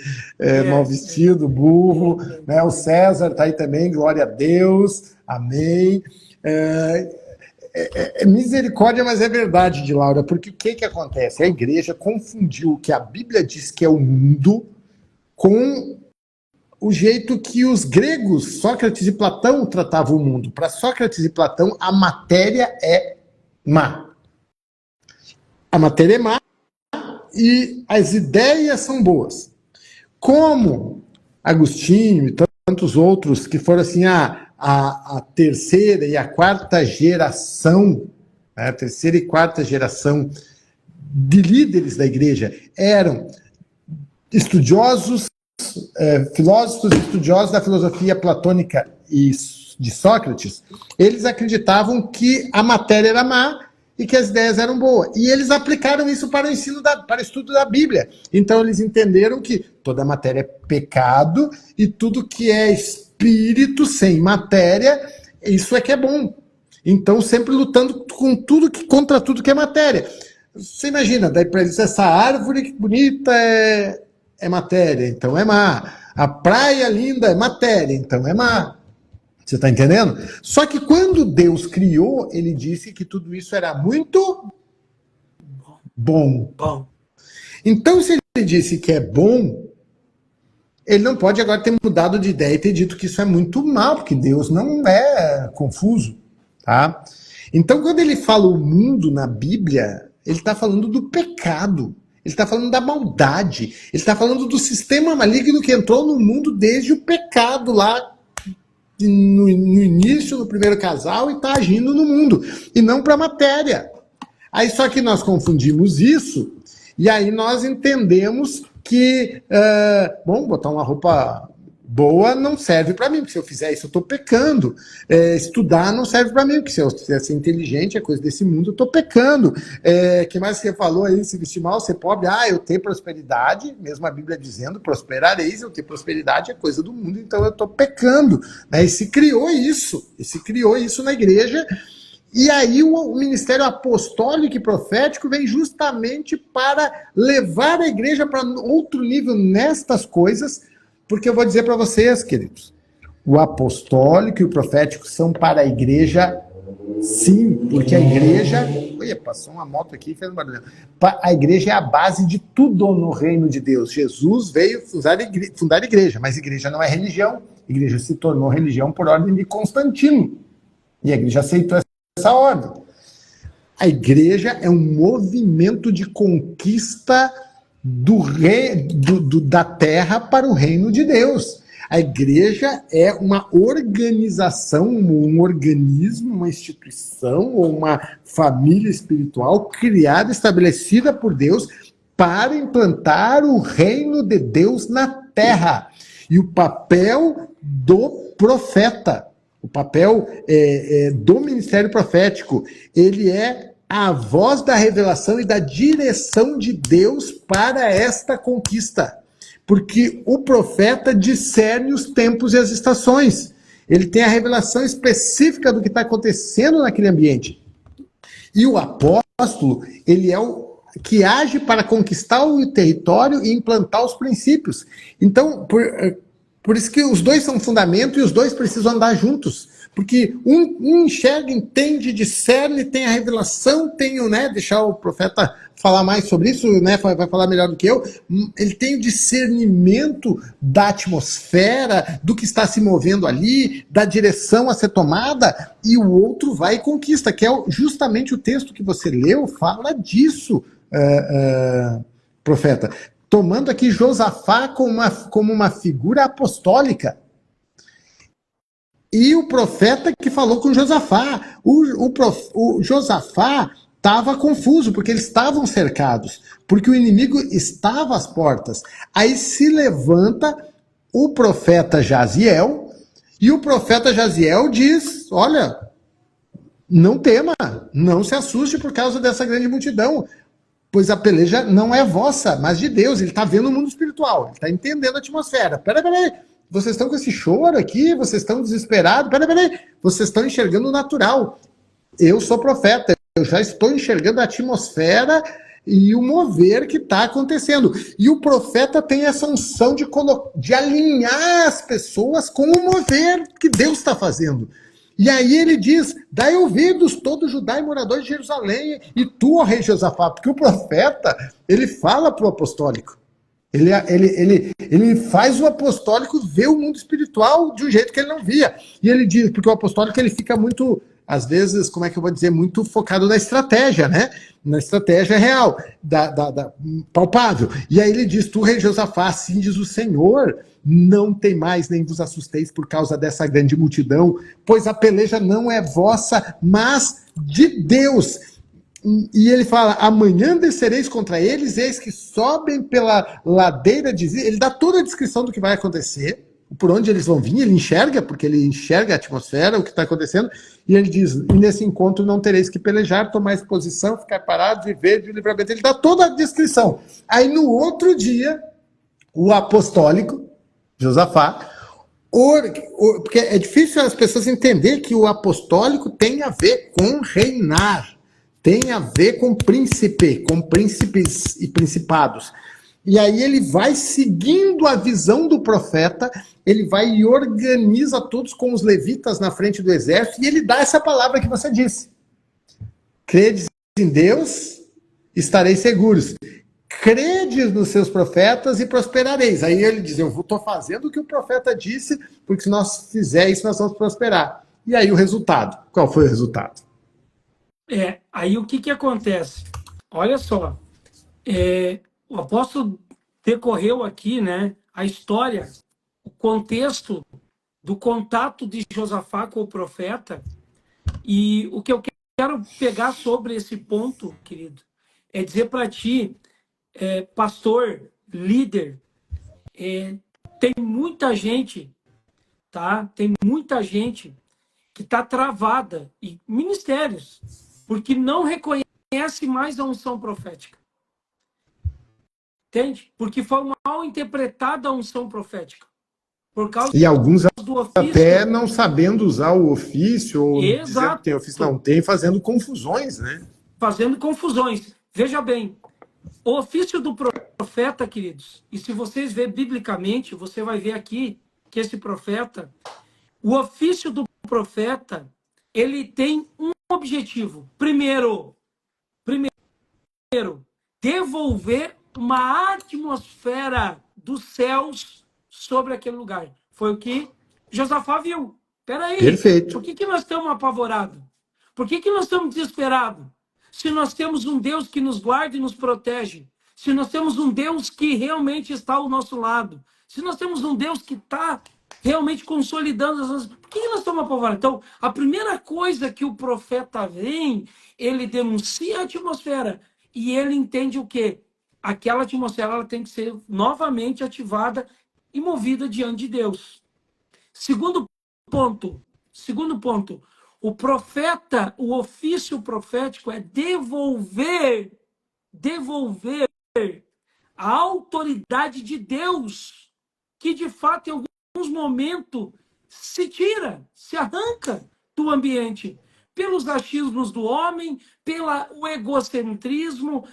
mal vestido, burro, né? O César está aí também, glória a Deus, amém. Misericórdia, mas é verdade, de Laura, porque o que acontece? A igreja confundiu o que a Bíblia diz que é o mundo com o jeito que os gregos, Sócrates e Platão, tratavam o mundo. Para Sócrates e Platão, a matéria é má. A matéria é má e as ideias são boas. Como Agostinho e tantos outros que foram assim, a terceira e a quarta geração, né, a terceira e quarta geração de líderes da igreja eram estudiosos, filósofos estudiosos da filosofia platônica e de Sócrates. Eles acreditavam que a matéria era má e que as ideias eram boas. E eles aplicaram isso para o ensino, para o estudo da Bíblia. Então eles entenderam que toda matéria é pecado e tudo que é espírito sem matéria, isso é que é bom. Então sempre lutando contra tudo que é matéria. Você imagina, daí para eles, essa árvore bonita é matéria, então é má. A praia linda é matéria, então é má. Você está entendendo? Só que quando Deus criou, ele disse que tudo isso era muito bom. Então, se ele disse que é bom, ele não pode agora ter mudado de ideia e ter dito que isso é muito mal, porque Deus não é confuso. Tá? Então, quando ele fala o mundo na Bíblia, ele está falando do pecado. Ele está falando da maldade. Ele está falando do sistema maligno que entrou no mundo desde o pecado lá no início, no primeiro casal, e está agindo no mundo, e não para a matéria. Aí só que nós confundimos isso, e aí nós entendemos que, botar uma roupa boa não serve para mim, porque se eu fizer isso eu estou pecando. Estudar não serve para mim, porque se eu quiser ser inteligente, é coisa desse mundo, eu estou pecando. Que mais você falou aí? Se vestir mal, ser pobre, eu tenho prosperidade, mesmo a Bíblia dizendo, prosperareis, eu tenho prosperidade, é coisa do mundo, então eu estou pecando. E se criou isso na igreja. E aí o ministério apostólico e profético vem justamente para levar a igreja para outro nível nestas coisas, porque eu vou dizer para vocês, queridos, o apostólico e o profético são para a igreja, sim, porque a igreja... Olha, passou uma moto aqui e fez um barulho. A igreja é a base de tudo no reino de Deus. Jesus veio fundar a igreja, mas a igreja não é religião. A igreja se tornou religião por ordem de Constantino. E a igreja aceitou essa ordem. A igreja é um movimento de conquista da terra para o reino de Deus. A igreja é uma organização, um organismo, uma instituição ou uma família espiritual criada, estabelecida por Deus para implantar o reino de Deus na terra. E o papel do profeta, o papel do ministério profético, ele é a voz da revelação e da direção de Deus para esta conquista. Porque o profeta discerne os tempos e as estações. Ele tem a revelação específica do que está acontecendo naquele ambiente. E o apóstolo, ele é o que age para conquistar o território e implantar os princípios. Então, por isso que os dois são fundamento e os dois precisam andar juntos. Porque um enxerga, entende, discerne, tem a revelação, tem o, deixar o profeta falar mais sobre isso, vai falar melhor do que eu. Ele tem o discernimento da atmosfera, do que está se movendo ali, da direção a ser tomada, e o outro vai e conquista, que é justamente o texto que você leu, fala disso, profeta. Tomando aqui Josafá como uma figura apostólica. E o profeta que falou com Josafá. O Josafá estava confuso, porque eles estavam cercados, porque o inimigo estava às portas. Aí se levanta o profeta Jaziel, e o profeta Jaziel diz, olha, não tema, não se assuste por causa dessa grande multidão, pois a peleja não é vossa, mas de Deus. Ele está vendo o mundo espiritual, ele está entendendo a atmosfera. Peraí. Vocês estão com esse choro aqui, vocês estão desesperados, peraí, vocês estão enxergando o natural. Eu sou profeta, eu já estou enxergando a atmosfera e o mover que está acontecendo. E o profeta tem essa unção de alinhar as pessoas com o mover que Deus está fazendo. E aí ele diz, dai ouvidos todo Judá e moradores de Jerusalém, e tu, ó rei Josafá, porque o profeta, ele fala para o apostólico. Ele faz o apostólico ver o mundo espiritual de um jeito que ele não via. E ele diz, porque o apostólico ele fica muito, às vezes, como é que eu vou dizer, muito focado na estratégia, na estratégia real, palpável. E aí ele diz, tu, rei Josafá, assim diz o Senhor, não tem mais, nem vos assusteis por causa dessa grande multidão, pois a peleja não é vossa, mas de Deus. E ele fala, amanhã descereis contra eles, eis que sobem pela ladeira de Ziz. Ele dá toda a descrição do que vai acontecer, por onde eles vão vir, ele enxerga, porque ele enxerga a atmosfera, o que está acontecendo, e ele diz, e nesse encontro não tereis que pelejar, tomar posição, ficar parados, viver de livramento. Ele dá toda a descrição. Aí no outro dia, o apostólico, Josafá, porque é difícil as pessoas entenderem que o apostólico tem a ver com reinar, tem a ver com príncipe, com príncipes e principados. E aí ele vai seguindo a visão do profeta, ele vai e organiza todos com os levitas na frente do exército, e ele dá essa palavra que você disse. Credes em Deus, estareis seguros. Credes nos seus profetas e prosperareis. Aí ele diz, eu estou fazendo o que o profeta disse, porque se nós fizer isso, nós vamos prosperar. E aí o resultado? Qual foi o resultado? Aí o que acontece? Olha só, o apóstolo decorreu aqui, né, a história, o contexto do contato de Josafá com o profeta, e o que eu quero pegar sobre esse ponto, querido, é dizer para ti, pastor, líder, tem muita gente, tá? Tem muita gente que está travada, e ministérios, porque não reconhece mais a unção profética. Entende? Porque foi mal interpretada a unção profética. Por causa E alguns do ofício. até não sabendo usar o ofício, ou dizendo que tem ofício, não tem, fazendo confusões, né? Fazendo confusões. Veja bem, o ofício do profeta, queridos, e se vocês verem biblicamente, você vai ver aqui que esse profeta, o ofício do profeta, ele tem um objetivo. Primeiro, devolver uma atmosfera dos céus sobre aquele lugar. Foi o que Josafá viu. Peraí, Perfeito. por que nós estamos apavorados? Por que nós estamos desesperados? Se nós temos um Deus que nos guarda e nos protege, se nós temos um Deus que realmente está ao nosso lado, se nós temos um Deus que está realmente consolidando as nossas... Por que nós estamos apavorados? Então, a primeira coisa que o profeta vem, ele denuncia a atmosfera e ele entende o quê? Aquela atmosfera ela tem que ser novamente ativada e movida diante de Deus. Segundo ponto, o profeta, o ofício profético é devolver a autoridade de Deus, que de fato em alguns momentos se tira, se arranca do ambiente pelos achismos do homem, pelo egocentrismo,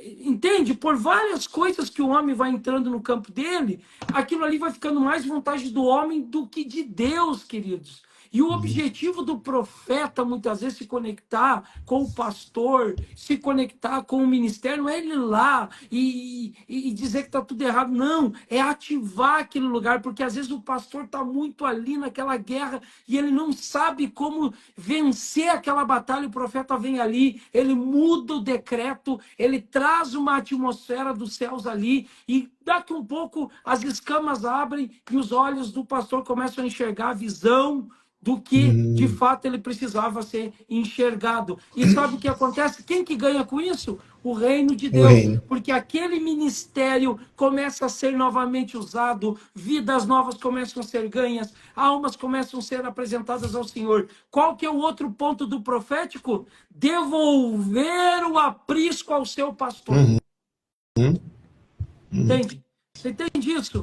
entende? Por várias coisas que o homem vai entrando no campo dele, aquilo ali vai ficando mais vontade do homem do que de Deus, queridos. E o objetivo do profeta, muitas vezes, se conectar com o pastor, se conectar com o ministério, não é ele ir lá e dizer que está tudo errado. Não, é ativar aquele lugar, porque às vezes o pastor está muito ali naquela guerra e ele não sabe como vencer aquela batalha. O profeta vem ali, ele muda o decreto, ele traz uma atmosfera dos céus ali e daqui um pouco as escamas abrem e os olhos do pastor começam a enxergar a visão do que, de fato, ele precisava ser enxergado. E sabe o que acontece? Quem que ganha com isso? O reino de Deus. Porque aquele ministério começa a ser novamente usado, vidas novas começam a ser ganhas, almas começam a ser apresentadas ao Senhor. Qual que é o outro ponto do profético? Devolver o aprisco ao seu pastor. Entende? Você entende isso?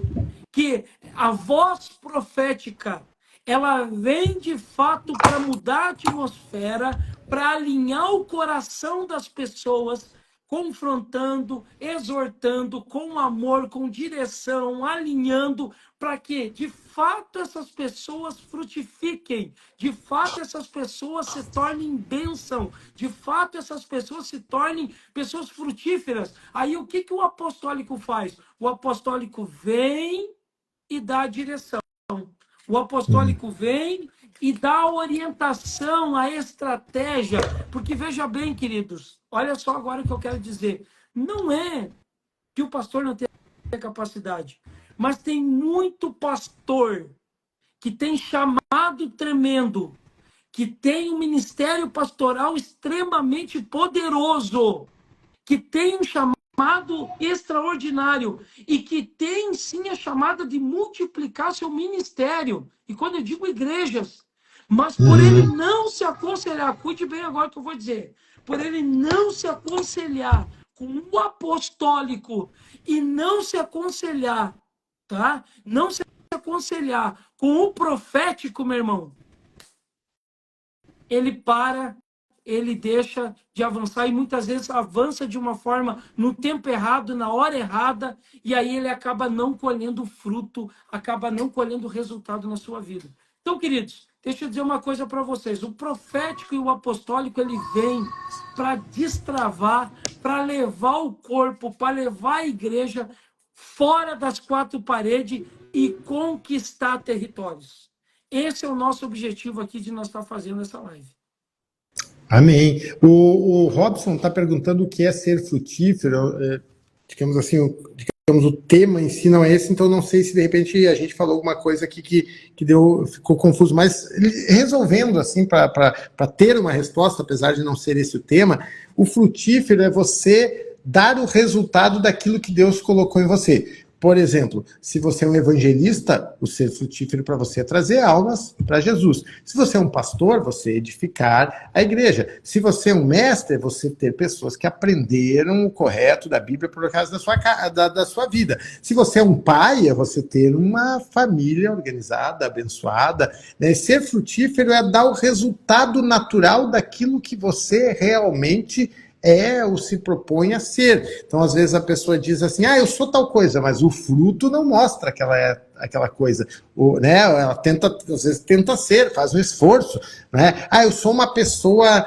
Que a voz profética ela vem de fato para mudar a atmosfera, para alinhar o coração das pessoas, confrontando, exortando, com amor, com direção, alinhando, para que de fato essas pessoas frutifiquem, de fato essas pessoas se tornem bênção, de fato essas pessoas se tornem pessoas frutíferas. Aí o que o apostólico faz? O apostólico vem e dá a direção. O apostólico vem e dá a orientação, a estratégia. Porque veja bem, queridos, olha só agora o que eu quero dizer. Não é que o pastor não tem capacidade, mas tem muito pastor que tem chamado tremendo, que tem um ministério pastoral extremamente poderoso, que tem um chamado extraordinário e que tem sim a chamada de multiplicar seu ministério. E quando eu digo igrejas, mas por ele não se aconselhar, cuide bem agora que eu vou dizer, por ele não se aconselhar com o apostólico e não se aconselhar, tá? Não se aconselhar com o profético, meu irmão, ele para, ele deixa de avançar e muitas vezes avança de uma forma no tempo errado, na hora errada, e aí ele acaba não colhendo fruto, acaba não colhendo resultado na sua vida. Então, queridos, deixa eu dizer uma coisa para vocês. O profético e o apostólico, ele vem para destravar, para levar o corpo, para levar a igreja fora das quatro paredes e conquistar territórios. Esse é o nosso objetivo aqui de nós estar fazendo essa live. Amém. O Robson está perguntando o que é ser frutífero. Digamos assim, o tema em si não é esse, então não sei se de repente a gente falou alguma coisa aqui que ficou confuso, mas resolvendo assim, para ter uma resposta, apesar de não ser esse o tema, o frutífero é você dar o resultado daquilo que Deus colocou em você. Por exemplo, se você é um evangelista, o ser frutífero para você é trazer almas para Jesus. Se você é um pastor, você edificar a igreja. Se você é um mestre, é você ter pessoas que aprenderam o correto da Bíblia por causa da sua vida. Se você é um pai, é você ter uma família organizada, abençoada. Né? Ser frutífero é dar o resultado natural daquilo que você realmente ou se propõe a ser. Então, às vezes, a pessoa diz assim, eu sou tal coisa, mas o fruto não mostra que ela é aquela coisa. Né? Ela tenta, às vezes, tenta ser, faz um esforço. Né? Eu sou uma pessoa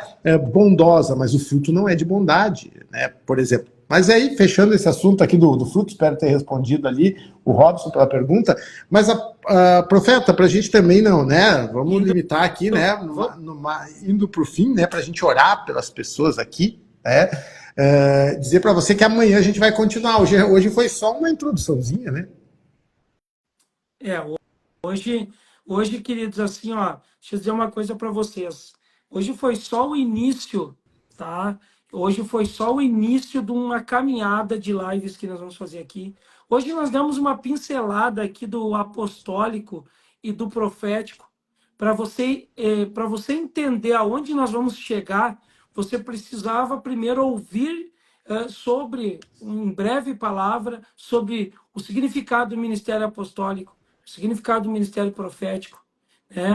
bondosa, mas o fruto não é de bondade, né? Por exemplo. Mas aí, fechando esse assunto aqui do fruto, espero ter respondido ali o Robson pela pergunta, mas a profeta, para a gente também não, né? Vamos limitar aqui, né? Indo para o fim, né? Para a gente orar pelas pessoas aqui, dizer para você que amanhã a gente vai continuar. Hoje foi só uma introduçãozinha, né? Hoje, queridos, assim, deixa eu dizer uma coisa para vocês. Hoje foi só o início, tá? Hoje foi só o início de uma caminhada de lives que nós vamos fazer aqui. Hoje nós damos uma pincelada aqui do apostólico e do profético. Para você entender aonde nós vamos chegar, você precisava primeiro ouvir sobre, em breve palavra, sobre o significado do ministério apostólico, o significado do ministério profético,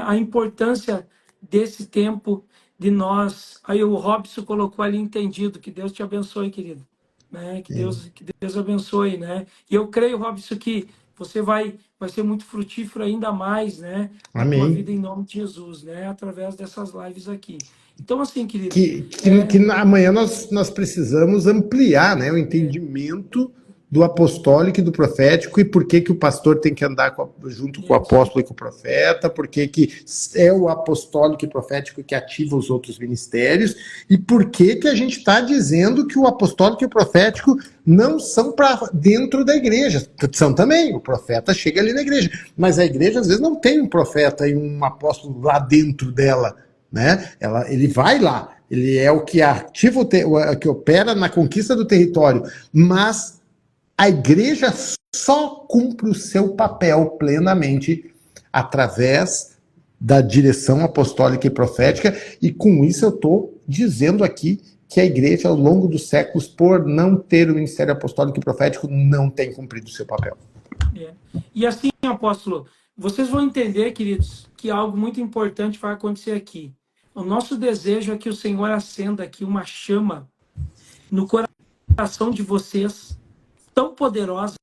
a importância desse tempo de nós. Aí o Robson colocou ali entendido. Que Deus te abençoe, querido. Que Deus abençoe, né? E eu creio, Robson, que você vai ser muito frutífero ainda mais, né? Na Amém. tua vida em nome de Jesus, né? Através dessas lives aqui. Então, assim, queridos... Que amanhã nós precisamos ampliar, né, o entendimento do apostólico e do profético, e por que o pastor tem que andar junto com o apóstolo e com o profeta, por que é o apostólico e profético que ativa os outros ministérios, e por que a gente está dizendo que o apostólico e o profético não são para dentro da igreja. São também, o profeta chega ali na igreja, mas a igreja às vezes não tem um profeta e um apóstolo lá dentro dela, né? Ele vai lá, ele é o que ativa, o que opera na conquista do território, mas a igreja só cumpre o seu papel plenamente através da direção apostólica e profética, e com isso eu estou dizendo aqui que a igreja, ao longo dos séculos, por não ter o ministério apostólico e profético, não tem cumprido o seu papel. E assim, apóstolo, vocês vão entender, queridos, que algo muito importante vai acontecer aqui. O nosso desejo é que o Senhor acenda aqui uma chama no coração de vocês, tão poderosa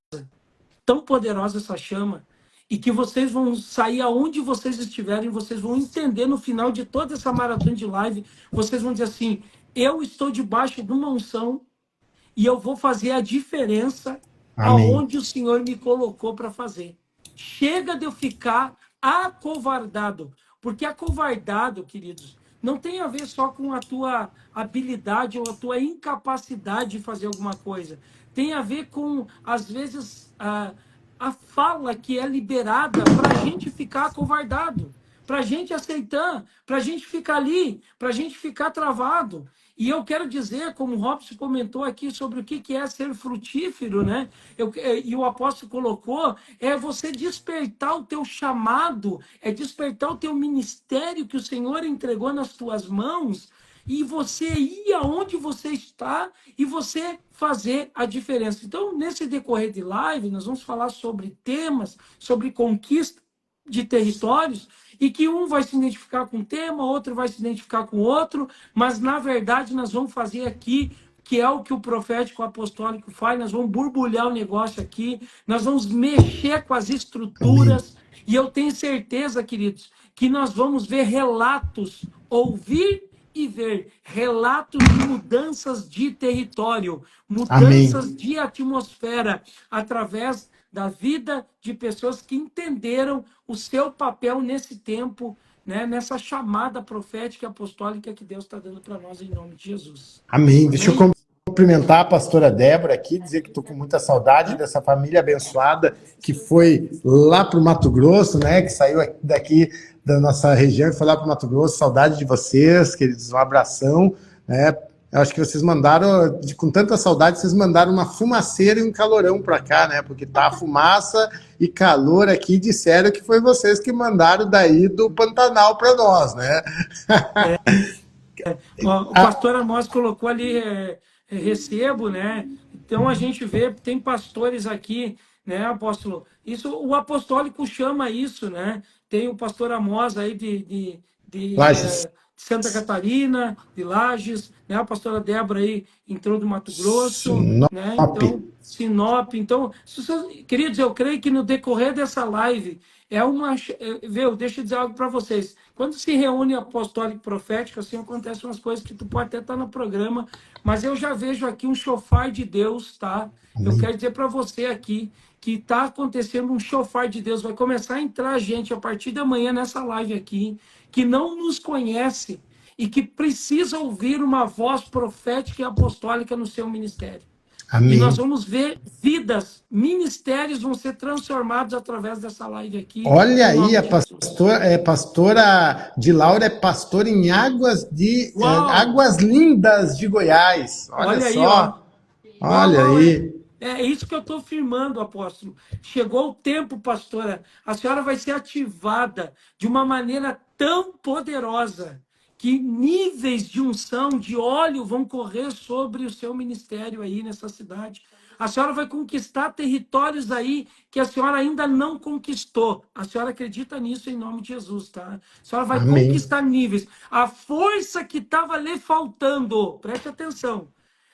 essa chama, e que vocês vão sair aonde vocês estiverem, vocês vão entender no final de toda essa maratona de live, vocês vão dizer assim, eu estou debaixo de uma unção e eu vou fazer a diferença aonde o Senhor me colocou para fazer. Chega de eu ficar acovardado, porque acovardado, queridos, não tem a ver só com a tua habilidade ou a tua incapacidade de fazer alguma coisa. Tem a ver com, às vezes, a fala que é liberada para a gente ficar acovardado, para a gente aceitar, para a gente ficar ali, para a gente ficar travado. E eu quero dizer, como o Robson comentou aqui sobre o que é ser frutífero, né? E o apóstolo colocou, é você despertar o teu chamado, é despertar o teu ministério que o Senhor entregou nas tuas mãos, e você ir aonde você está e você fazer a diferença. Então, nesse decorrer de live, nós vamos falar sobre temas, sobre conquista de territórios, e que um vai se identificar com um tema, outro vai se identificar com outro, mas na verdade nós vamos fazer aqui que é o que o profético apostólico faz, nós vamos borbulhar o negócio aqui, nós vamos mexer com as Amém. estruturas, e eu tenho certeza, queridos, que nós vamos ver relatos, ouvir e ver relatos de mudanças de território, Amém. mudanças de atmosfera, através da vida de pessoas que entenderam o seu papel nesse tempo, né, nessa chamada profética e apostólica que Deus está dando para nós em nome de Jesus. Amém. Deixa eu Amém? cumprimentar a pastora Débora aqui, dizer que estou com muita saudade dessa família abençoada que foi lá para o Mato Grosso, né? Que saiu daqui da nossa região e foi lá para o Mato Grosso. Saudade de vocês, queridos. Um abração, né? Eu acho que vocês mandaram, com tanta saudade, vocês mandaram uma fumaceira e um calorão para cá, né? Porque tá fumaça e calor aqui. Disseram que foi vocês que mandaram daí do Pantanal para nós, né? O pastor Amós colocou ali, recebo, né? Então a gente vê, tem pastores aqui, né, apóstolo? Isso, o apostólico chama isso, né? Tem o pastor Amós aí Lages. de Santa Catarina, de Lages, né? A pastora Débora aí entrou do Mato Grosso, né? Sinop. Então, Sinop. Então, queridos, eu creio que no decorrer dessa live é uma. Viu, deixa eu dizer algo para vocês. Quando se reúne apostólico e profético, assim acontecem umas coisas que tu pode até estar no programa, mas eu já vejo aqui um chofar de Deus, tá? Eu Amém. quero dizer para você aqui que está acontecendo um chofar de Deus. Vai começar a entrar gente a partir da manhã nessa live aqui, que não nos conhece e que precisa ouvir uma voz profética e apostólica no seu ministério. E nós Amém. vamos ver vidas, ministérios vão ser transformados através dessa live aqui, Olha no aí, nome a de Jesus. pastora de Laura é pastora em Uau! Águas Lindas de Goiás. Olha Olha aí, ó. só, Uau, olha uau, aí. é isso que eu estou firmando, apóstolo. Chegou o tempo, pastora. A senhora vai ser ativada de uma maneira tão poderosa que níveis de unção, de óleo vão correr sobre o seu ministério aí nessa cidade. A senhora vai conquistar territórios aí que a senhora ainda não conquistou. A senhora acredita nisso em nome de Jesus, tá? A senhora vai Amém. conquistar níveis. A força que estava lhe faltando, preste atenção.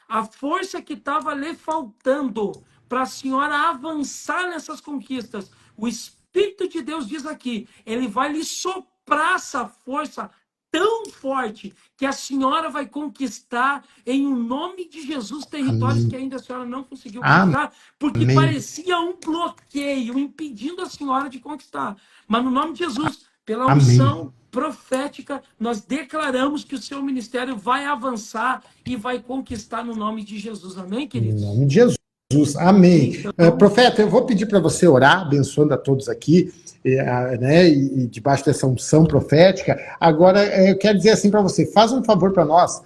A força que estava lhe faltando para a senhora avançar nessas conquistas. O Espírito de Deus diz aqui, ele vai lhe soprar essa força tão forte que a senhora vai conquistar em o nome de Jesus territórios Amém. que ainda a senhora não conseguiu conquistar, porque Amém. parecia um bloqueio impedindo a senhora de conquistar. Mas no nome de Jesus, pela Amém. unção profética, nós declaramos que o seu ministério vai avançar e vai conquistar no nome de Jesus. Amém, Em queridos? nome de Jesus. Amém. Então, Profeta, eu vou pedir para você orar, abençoando a todos aqui, né, e debaixo dessa unção profética. Agora, eu quero dizer assim para você: faz um favor para nós,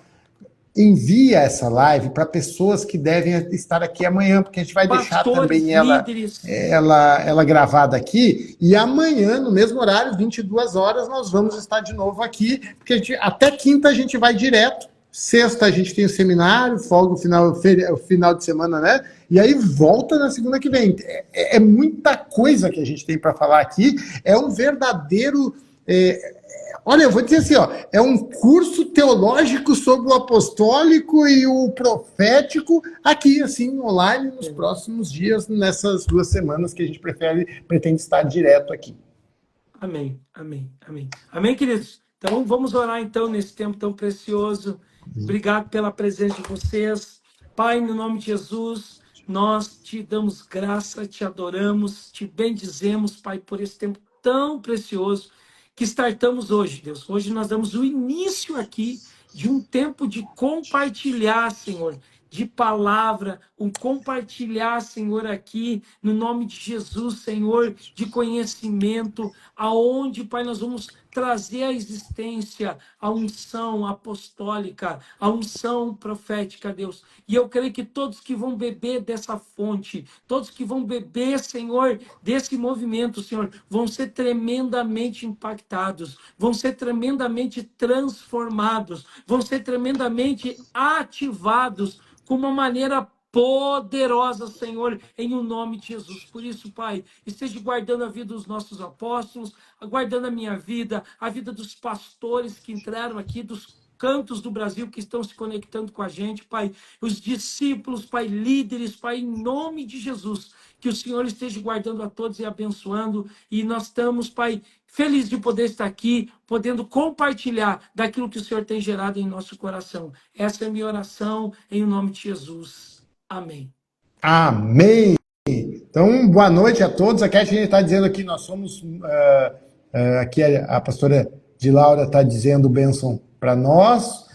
envia essa live para pessoas que devem estar aqui amanhã, porque a gente vai deixar pastores, também líderes, ela gravada aqui, e amanhã, no mesmo horário, 22 horas, nós vamos estar de novo aqui, porque até quinta a gente vai direto, sexta a gente tem o seminário, folga o final de semana, né? E aí volta na segunda que vem. É muita coisa que a gente tem para falar aqui, é um verdadeiro... Olha, eu vou dizer assim, ó, é um curso teológico sobre o apostólico e o profético aqui, assim, online, nos próximos dias, nessas 2 semanas que a gente pretende estar direto aqui. amém, amém, amém. Amém, queridos? Então, vamos orar, então, nesse tempo tão precioso. Obrigado pela presença de vocês. Pai, no nome de Jesus, nós te damos graça, te adoramos, te bendizemos, Pai, por esse tempo tão precioso que startamos hoje, Deus. Hoje nós damos o início aqui de um tempo de compartilhar, Senhor, de palavra, um compartilhar, Senhor, aqui, no nome de Jesus, Senhor, de conhecimento, aonde, Pai, nós vamos trazer à existência a unção apostólica, a unção profética, Deus. E eu creio que todos que vão beber dessa fonte, todos que vão beber, Senhor, desse movimento, Senhor, vão ser tremendamente impactados, vão ser tremendamente transformados, vão ser tremendamente ativados com uma maneira poderosa, Senhor, em o nome de Jesus. Por isso, Pai, esteja guardando a vida dos nossos apóstolos, guardando a minha vida, a vida dos pastores que entraram aqui, dos cantos do Brasil que estão se conectando com a gente, Pai, os discípulos, Pai, líderes, Pai, em nome de Jesus, que o Senhor esteja guardando a todos e abençoando, e nós estamos, Pai, felizes de poder estar aqui, podendo compartilhar daquilo que o Senhor tem gerado em nosso coração. Essa é a minha oração, em nome de Jesus. Amém. Amém. Então, boa noite a todos. Aqui a gente está dizendo aqui, nós somos, aqui a pastora de Laura está dizendo bênção para nós.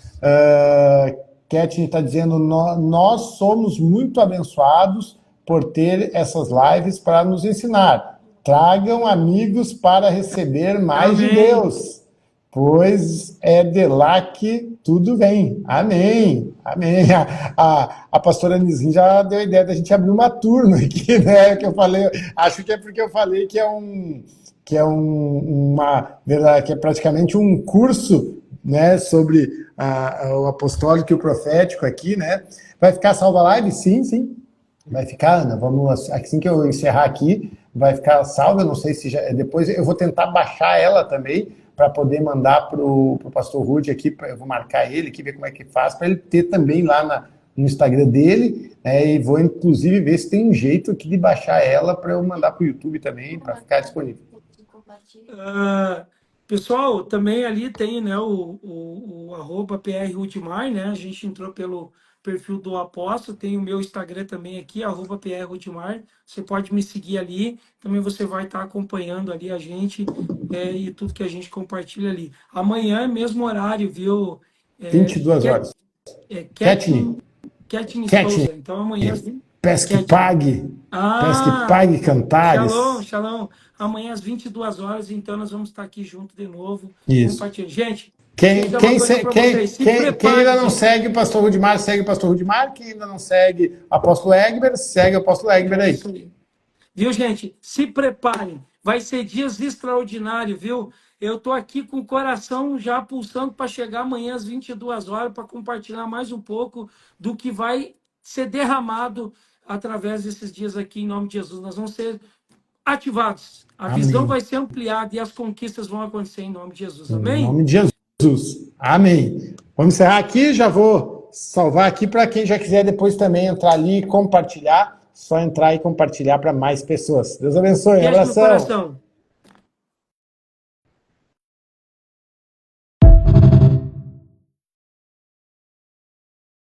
Kathleen está dizendo, nós somos muito abençoados por ter essas lives para nos ensinar. Tragam amigos para receber mais Amém. de Deus, pois é de lá que tudo vem. Amém. Amém. A pastora Nizim já deu a ideia da gente abrir uma turma aqui, né? Que eu falei, acho que é porque eu falei que é praticamente um curso, né, sobre o apostólico e o profético aqui, né? Vai ficar salva a live? Sim, sim. Vai ficar, Ana. Vamos, assim que eu encerrar aqui, vai ficar salva. Eu não sei se já. Depois eu vou tentar baixar ela também, para poder mandar para o pastor Rude aqui. Eu vou marcar ele aqui, ver como é que faz, para ele ter também lá no Instagram dele. E vou, inclusive, ver se tem um jeito aqui de baixar ela para eu mandar para o YouTube também, para ficar disponível. Pessoal, também ali tem, né, o arroba PR Rudimar, né? A gente entrou pelo perfil do apóstolo, tem o meu Instagram também aqui, arroba PR Rudimar. Você pode me seguir ali, também você vai estar acompanhando ali a gente e tudo que a gente compartilha ali. Amanhã é mesmo horário, viu? 22 horas. Kathleen Souza. Então amanhã... Pesque Pague. Pesque Pague Cantares. Shalom. Amanhã às 22 horas, então nós vamos estar aqui junto de novo. Isso. Compartilhando. Gente, quem ainda não gente. segue o pastor Rudimar, segue o pastor Rudimar. Quem ainda não segue o apóstolo Egber, segue o apóstolo Egber aí. Isso aí. Viu, gente? Se preparem. Vai ser dias extraordinários, viu? Eu tô aqui com o coração já pulsando para chegar amanhã às 22 horas para compartilhar mais um pouco do que vai ser derramado através desses dias aqui, em nome de Jesus. Nós vamos ser ativados. A visão vai ser ampliada e as conquistas vão acontecer em nome de Jesus. Amém? Em nome de Jesus. Amém. Vamos encerrar aqui. Já vou salvar aqui para quem já quiser depois também entrar ali e compartilhar. Só entrar e compartilhar para mais pessoas. Deus abençoe. Um abração.